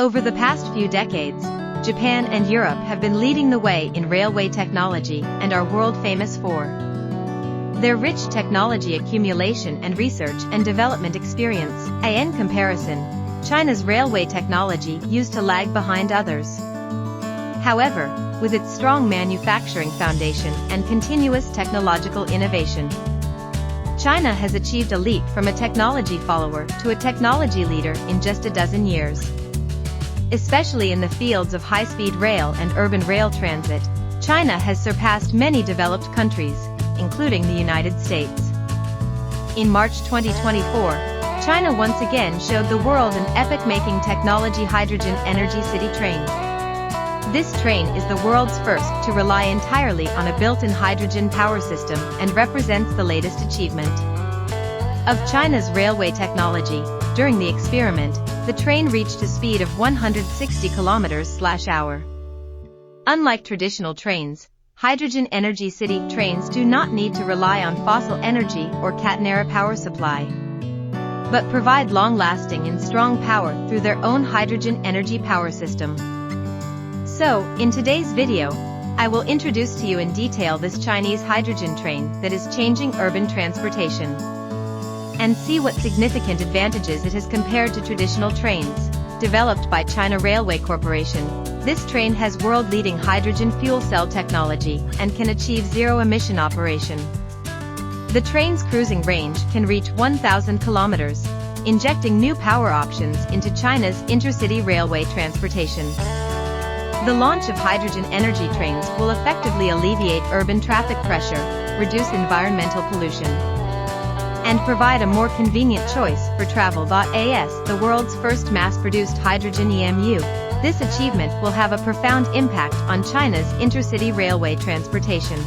Over the past few decades, Japan and Europe have been leading the way in railway technology and are world famous for their rich technology accumulation and research and development experience. In comparison, China's railway technology used to lag behind others. However, with its strong manufacturing foundation and continuous technological innovation, China has achieved a leap from a technology follower to a technology leader in just a dozen years. Especially in the fields of high-speed rail and urban rail transit, China has surpassed many developed countries, including the United States. In March 2024, China once again showed the world an epoch-making technology hydrogen energy city train. This train is the world's first to rely entirely on a built-in hydrogen power system and represents the latest achievement of China's railway technology. During the experiment, the train reached a speed of 160 km/h. Unlike traditional trains, hydrogen energy city trains do not need to rely on fossil energy or catenary power supply, but provide long-lasting and strong power through their own hydrogen energy power system. So, in today's video, I will introduce to you in detail this Chinese hydrogen train that is changing urban transportation, and see what significant advantages it has compared to traditional trains. Developed by China Railway Corporation, this train has world-leading hydrogen fuel cell technology and can achieve zero-emission operation. The train's cruising range can reach 1,000 kilometers, injecting new power options into China's intercity railway transportation. The launch of hydrogen energy trains will effectively alleviate urban traffic pressure, reduce environmental pollution, and provide a more convenient choice for travel. As the world's first mass-produced hydrogen EMU, this achievement will have a profound impact on China's intercity railway transportation.